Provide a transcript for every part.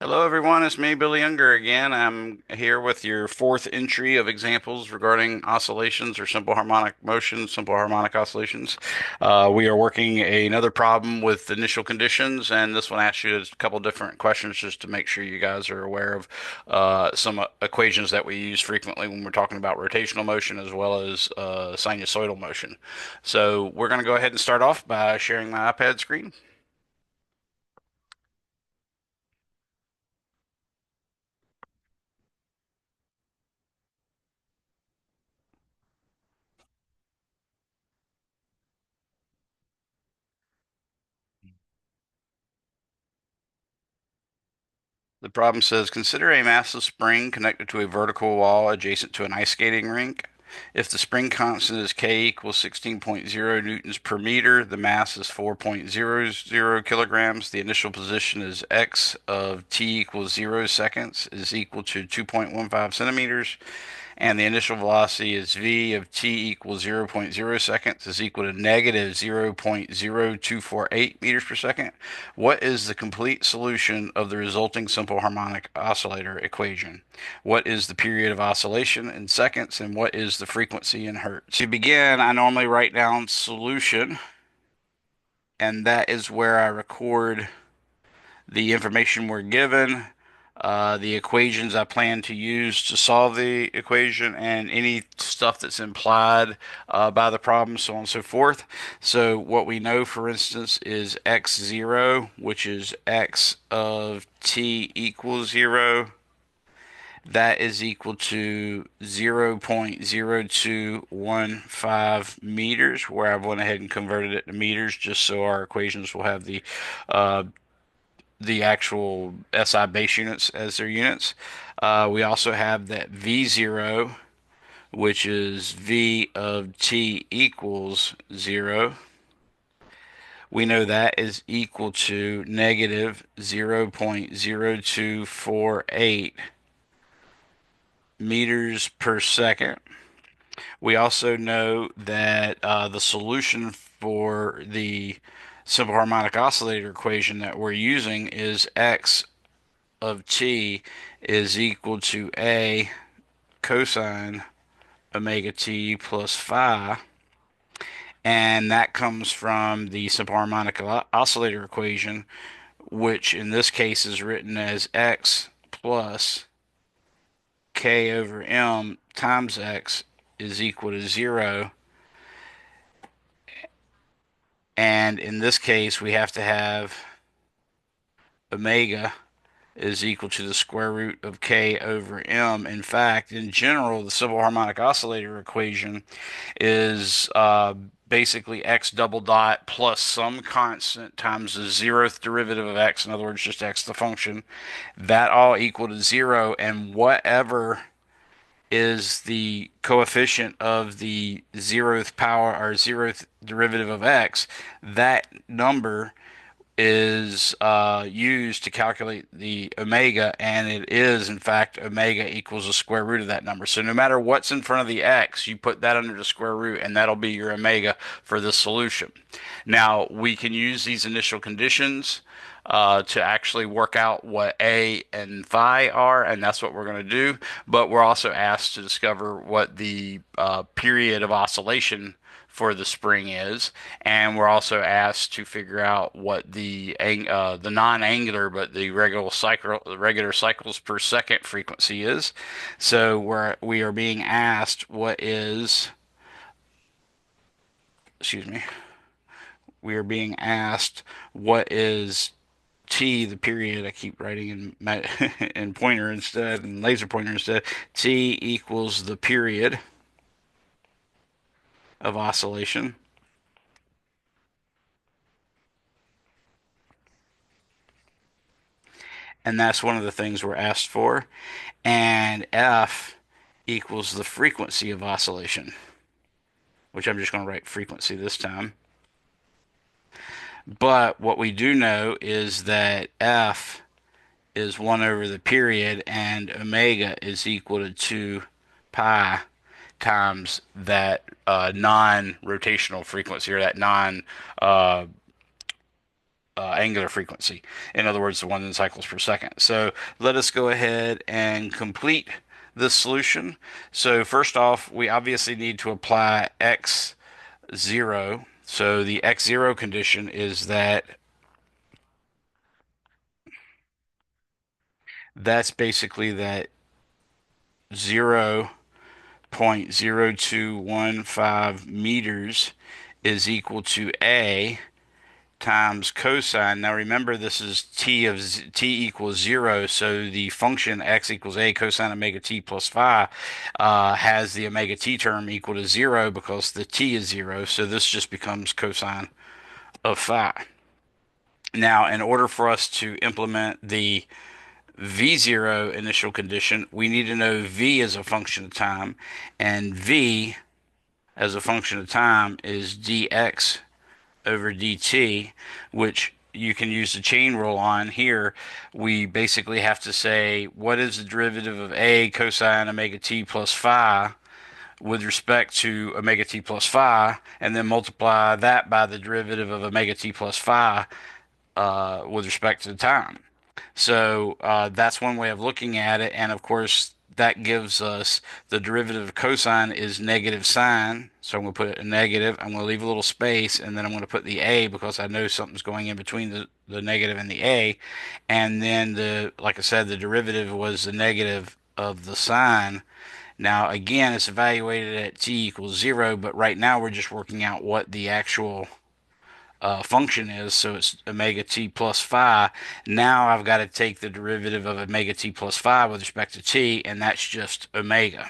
Hello, everyone. It's me, Billy Younger, again. I'm here with your fourth entry of examples regarding oscillations or simple harmonic motion, simple harmonic oscillations. We are working another problem with initial conditions, and this one asks you a couple different questions just to make sure you guys are aware of some equations that we use frequently when we're talking about rotational motion as well as sinusoidal motion. So we're going to go ahead and start off by sharing my iPad screen. The problem says consider a massive spring connected to a vertical wall adjacent to an ice skating rink. If the spring constant is K equals 16.0 newtons per meter, the mass is 4.00 kilograms, the initial position is X of t equals 0 seconds is equal to 2.15 centimeters, and the initial velocity is v of t equals 0.0 seconds is equal to negative 0.0248 meters per second. What is the complete solution of the resulting simple harmonic oscillator equation? What is the period of oscillation in seconds, and what is the frequency in hertz? To begin, I normally write down solution, and that is where I record the information we're given, the equations I plan to use to solve the equation, and any stuff that's implied by the problem, so on and so forth. So what we know, for instance, is x0, which is x of t equals 0. That is equal to 0.0215 meters, where I've went ahead and converted it to meters just so our equations will have uh, the actual SI base units as their units. We also have that V0, which is V of t equals 0. We know that is equal to negative 0.0248 meters per second. We also know that the solution for the simple harmonic oscillator equation that we're using is x of t is equal to a cosine omega t plus phi, and that comes from the simple harmonic oscillator equation, which in this case is written as x plus k over m times x is equal to 0. And in this case, we have to have omega is equal to the square root of k over m. In fact, in general, the simple harmonic oscillator equation is basically x double dot plus some constant times the zeroth derivative of x, in other words, just x the function, that all equal to 0, and whatever is the coefficient of the zeroth power or zeroth derivative of x, that number is used to calculate the omega, and it is, in fact, omega equals the square root of that number. So no matter what's in front of the x, you put that under the square root, and that'll be your omega for this solution. Now, we can use these initial conditions to actually work out what A and phi are, and that's what we're going to do. But we're also asked to discover what the period of oscillation for the spring is, and we're also asked to figure out what the non-angular but the regular cycles per second frequency is. So we are being asked what is, excuse me, we are being asked what is t, the period. I keep writing in in pointer instead and laser pointer instead. T equals the period of oscillation, and that's one of the things we're asked for. And F equals the frequency of oscillation, which I'm just going to write frequency this time. But what we do know is that F is 1 over the period, and omega is equal to 2 pi times that non-rotational frequency, or that non angular frequency. In other words, the one in cycles per second. So let us go ahead and complete this solution. So first off, we obviously need to apply x0. So the x0 condition is that that's basically that 0.0215 meters is equal to a times cosine. Now remember, this is t equals 0, so the function x equals a cosine omega t plus phi has the omega t term equal to 0 because the t is 0, so this just becomes cosine of phi. Now, in order for us to implement the V0 initial condition, we need to know V as a function of time, and V as a function of time is dx over dt, which you can use the chain rule on here. We basically have to say, what is the derivative of a cosine omega t plus phi with respect to omega t plus phi, and then multiply that by the derivative of omega t plus phi with respect to the time. So that's one way of looking at it. And of course, that gives us the derivative of cosine is negative sine. So I'm going to put a negative. I'm going to leave a little space, and then I'm going to put the a because I know something's going in between the negative and the a. And then like I said, the derivative was the negative of the sine. Now, again, it's evaluated at t equals 0, but right now we're just working out what the actual function is, so it's omega t plus phi. Now I've got to take the derivative of omega t plus phi with respect to t, and that's just omega.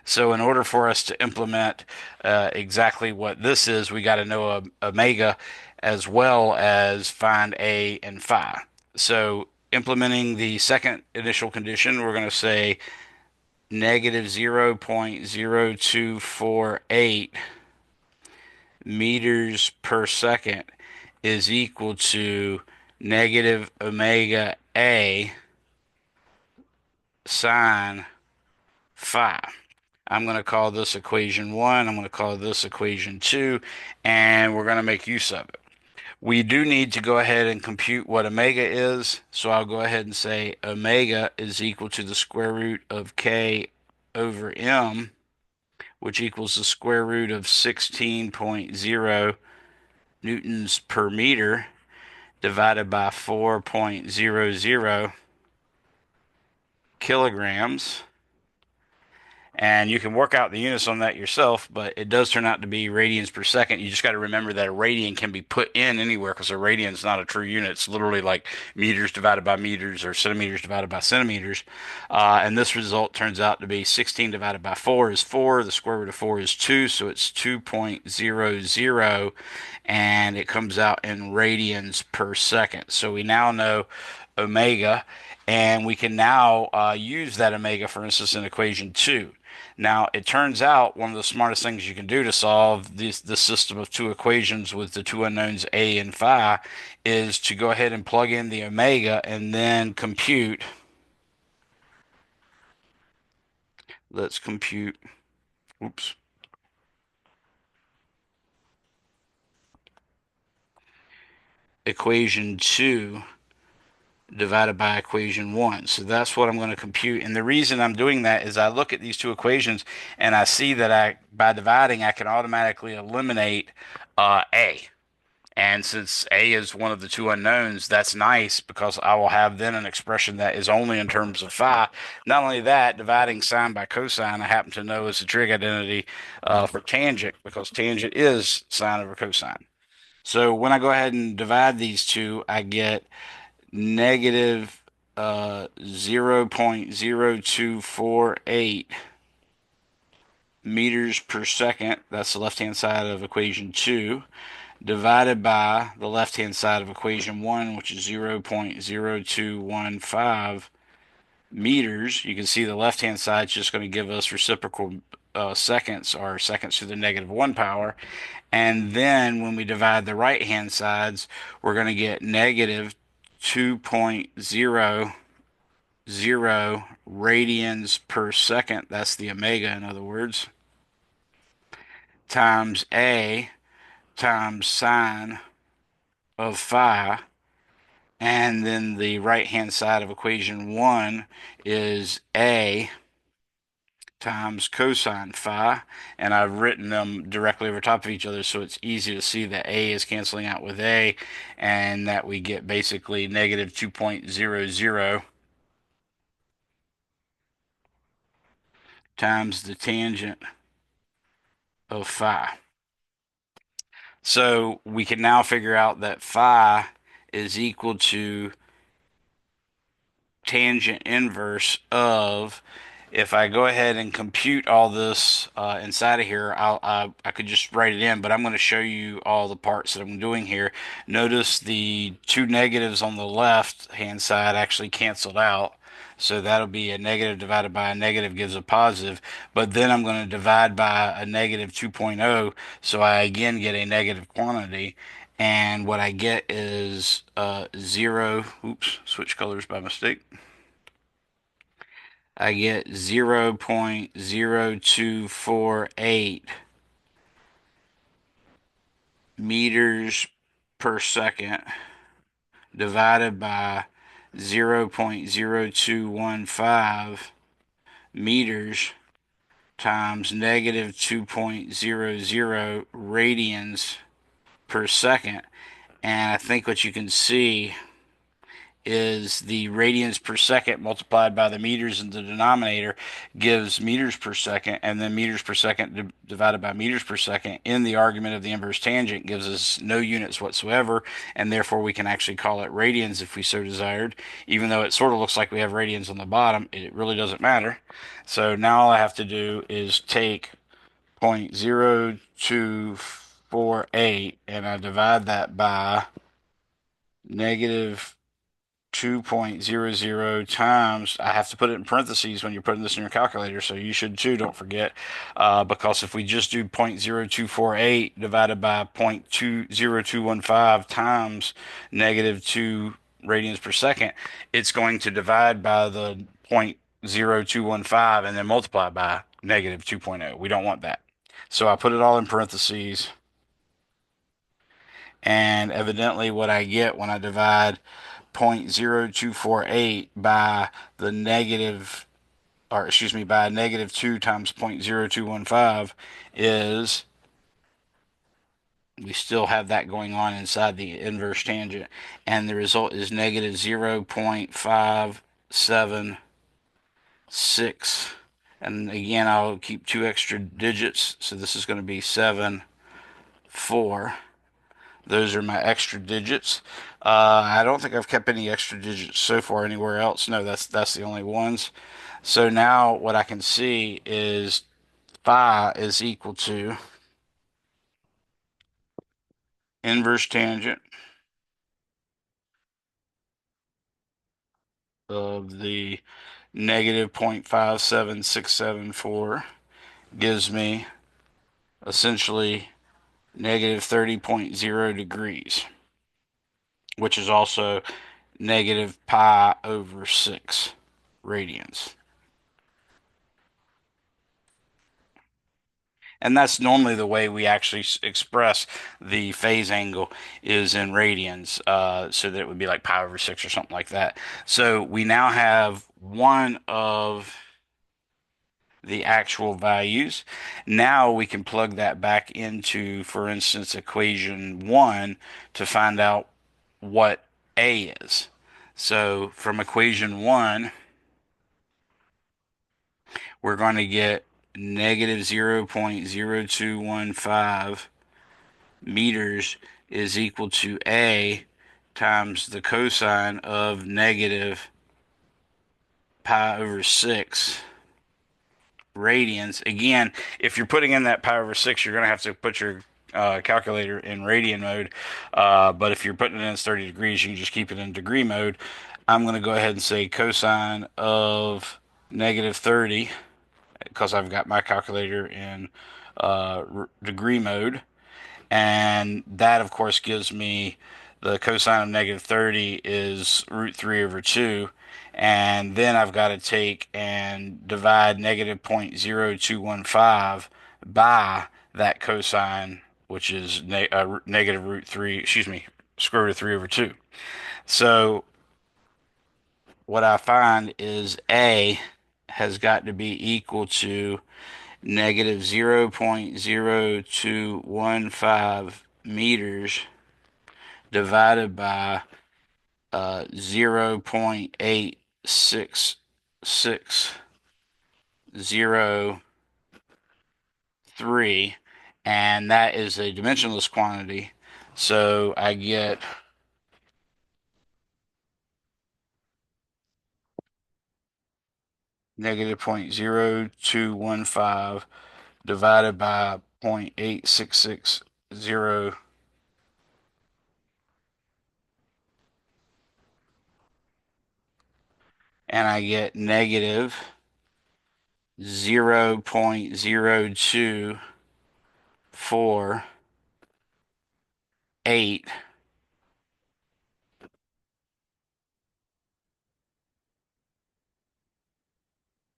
So in order for us to implement exactly what this is, we got to know omega as well as find a and phi. So implementing the second initial condition, we're going to say negative 0.0248 meters per second is equal to negative omega A sine phi. I'm going to call this equation 1. I'm going to call this equation 2, and we're going to make use of it. We do need to go ahead and compute what omega is, so I'll go ahead and say omega is equal to the square root of k over m, which equals the square root of 16.0 newtons per meter divided by 4.00 kilograms. And you can work out the units on that yourself, but it does turn out to be radians per second. You just got to remember that a radian can be put in anywhere because a radian is not a true unit. It's literally like meters divided by meters or centimeters divided by centimeters. And this result turns out to be 16 divided by 4 is 4. The square root of 4 is 2, so it's 2.00, and it comes out in radians per second. So we now know omega, and we can now use that omega, for instance, in equation 2. Now, it turns out one of the smartest things you can do to solve this system of two equations with the two unknowns a and phi is to go ahead and plug in the omega and then compute. Let's compute. Oops. Equation 2 divided by equation 1. So that's what I'm going to compute. And the reason I'm doing that is I look at these two equations and I see that by dividing, I can automatically eliminate A. And since A is one of the two unknowns, that's nice because I will have then an expression that is only in terms of phi. Not only that, dividing sine by cosine, I happen to know is the trig identity for tangent because tangent is sine over cosine. So when I go ahead and divide these two, I get negative 0.0248 meters per second. That's the left-hand side of equation 2, divided by the left-hand side of equation 1, which is 0.0215 meters. You can see the left-hand side is just going to give us reciprocal seconds, or seconds to the negative 1 power. And then when we divide the right-hand sides, we're going to get negative 2.00 radians per second. That's the omega, in other words, times A times sine of phi, and then the right-hand side of equation 1 is A times cosine phi, and I've written them directly over top of each other so it's easy to see that A is canceling out with A, and that we get basically negative 2.00 times the tangent of phi. So we can now figure out that phi is equal to tangent inverse of, if I go ahead and compute all this inside of here, I could just write it in, but I'm going to show you all the parts that I'm doing here. Notice the two negatives on the left hand side actually canceled out. So that'll be a negative divided by a negative gives a positive, but then I'm going to divide by a negative 2.0, so I again get a negative quantity, and what I get is 0. Oops, switch colors by mistake. I get 0.0248 meters per second divided by 0.0215 meters times negative 2.00 radians per second. And I think what you can see is the radians per second multiplied by the meters in the denominator gives meters per second, and then meters per second divided by meters per second in the argument of the inverse tangent gives us no units whatsoever, and therefore we can actually call it radians if we so desired. Even though it sort of looks like we have radians on the bottom, it really doesn't matter. So now all I have to do is take 0.0248 and I divide that by negative 2.00 times, I have to put it in parentheses when you're putting this in your calculator, so you should too, don't forget, because if we just do 0.0248 divided by 0.20215 times negative 2 radians per second, it's going to divide by the 0.0215 and then multiply by negative 2.0. We don't want that. So I put it all in parentheses, and evidently what I get when I divide 0.0248 by the negative, or excuse me, by negative 2 times 0.0215 is, we still have that going on inside the inverse tangent, and the result is negative 0.576. And again, I'll keep two extra digits, so this is going to be 7, 4. Those are my extra digits. I don't think I've kept any extra digits so far anywhere else. No, that's the only ones. So now what I can see is phi is equal to inverse tangent of the negative 0.57674 gives me essentially negative 30.0 degrees, which is also negative pi over 6 radians. And that's normally the way we actually express the phase angle is in radians, so that it would be like pi over 6 or something like that. So we now have one of the actual values. Now we can plug that back into, for instance, equation 1 to find out what A is. So from equation 1, we're going to get negative 0.0215 meters is equal to A times the cosine of negative pi over 6 radians. Again, if you're putting in that pi over 6, you're going to have to put your calculator in radian mode. But if you're putting it in 30 degrees, you can just keep it in degree mode. I'm going to go ahead and say cosine of negative 30 because I've got my calculator in degree mode. And that, of course, gives me the cosine of negative 30 is root 3 over 2. And then I've got to take and divide negative 0.0215 by that cosine, which is negative root 3, excuse me, square root of 3 over 2. So what I find is A has got to be equal to negative 0.0215 meters divided by 0.86603, and that is a dimensionless quantity. So I get negative 0.0215 divided by 0.8660, and I get negative 0.0248,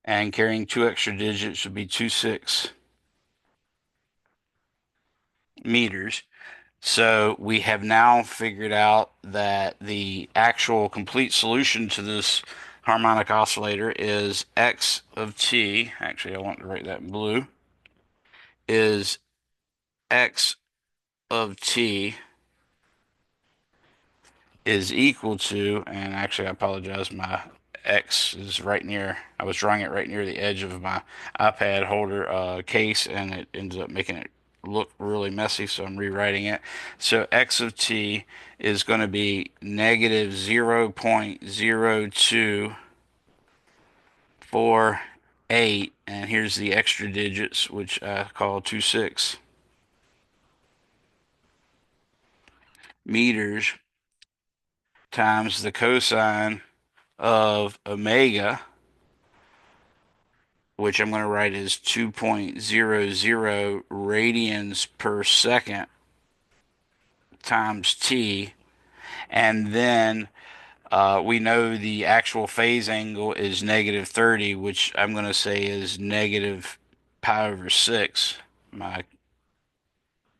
and carrying two extra digits would be 26 meters. So we have now figured out that the actual complete solution to this harmonic oscillator is x of t. Actually, I want to write that in blue. Is x of t is equal to, and actually I apologize, my X is right near, I was drawing it right near the edge of my iPad holder case, and it ends up making it look really messy, so I'm rewriting it. So X of t is going to be negative 0.0248, and here's the extra digits, which I call 26 meters times the cosine of omega, which I'm going to write as 2.00 radians per second times t. And then we know the actual phase angle is negative 30, which I'm going to say is negative pi over 6. My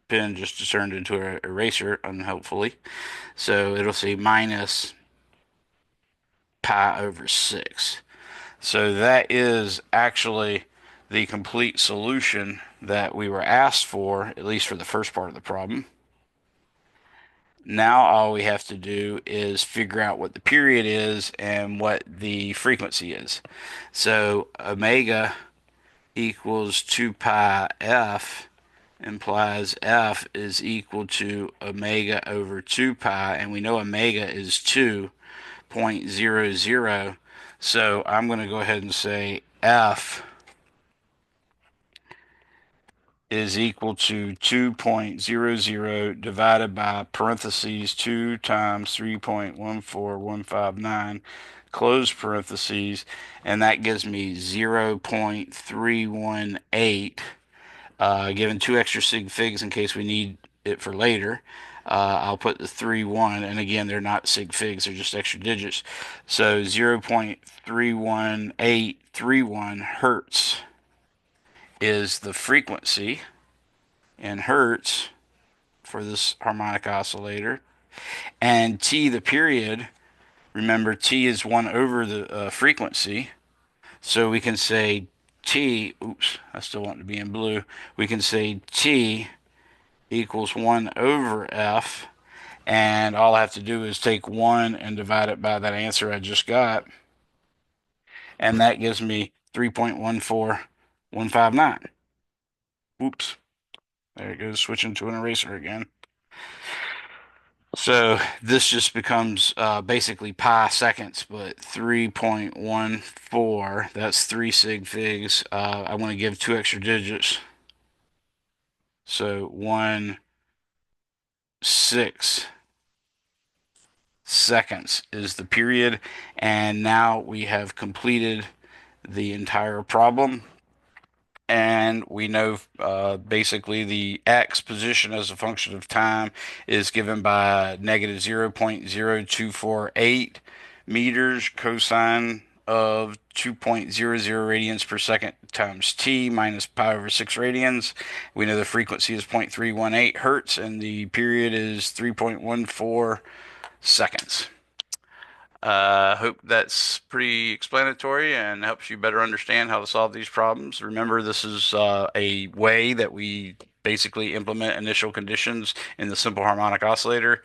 pen just turned into an eraser, unhelpfully. So it'll say minus pi over 6. So that is actually the complete solution that we were asked for, at least for the first part of the problem. Now all we have to do is figure out what the period is and what the frequency is. So omega equals 2 pi f implies f is equal to omega over 2 pi, and we know omega is 2.00. So I'm going to go ahead and say f is equal to 2.00 divided by parentheses 2 times 3.14159, close parentheses, and that gives me 0.318, given two extra sig figs in case we need it for later. I'll put the 3-1, and again, they're not sig figs, they're just extra digits. So 0.31831 hertz is the frequency in hertz for this harmonic oscillator. And t, the period, remember t is 1 over the frequency. So we can say t, oops, I still want to be in blue. We can say t equals 1 over f. And all I have to do is take 1 and divide it by that answer I just got. And that gives me 3.14159. Oops. There it goes, switching to an eraser again. So this just becomes basically pi seconds, but 3.14, that's 3 sig figs. I want to give two extra digits. So 1/6 seconds is the period. And now we have completed the entire problem. And we know basically the x position as a function of time is given by negative 0.0248 meters cosine of 2.00 radians per second times t minus pi over 6 radians. We know the frequency is 0.318 hertz and the period is 3.14 seconds. Hope that's pretty explanatory and helps you better understand how to solve these problems. Remember, this is a way that we basically implement initial conditions in the simple harmonic oscillator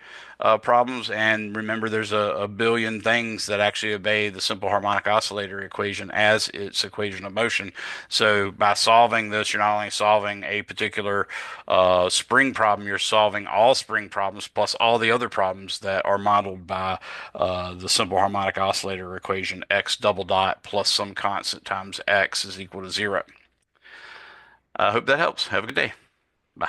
problems. And remember, there's a billion things that actually obey the simple harmonic oscillator equation as its equation of motion. So by solving this, you're not only solving a particular spring problem, you're solving all spring problems plus all the other problems that are modeled by the simple harmonic oscillator equation x double dot plus some constant times x is equal to 0. I hope that helps. Have a good day. Bye.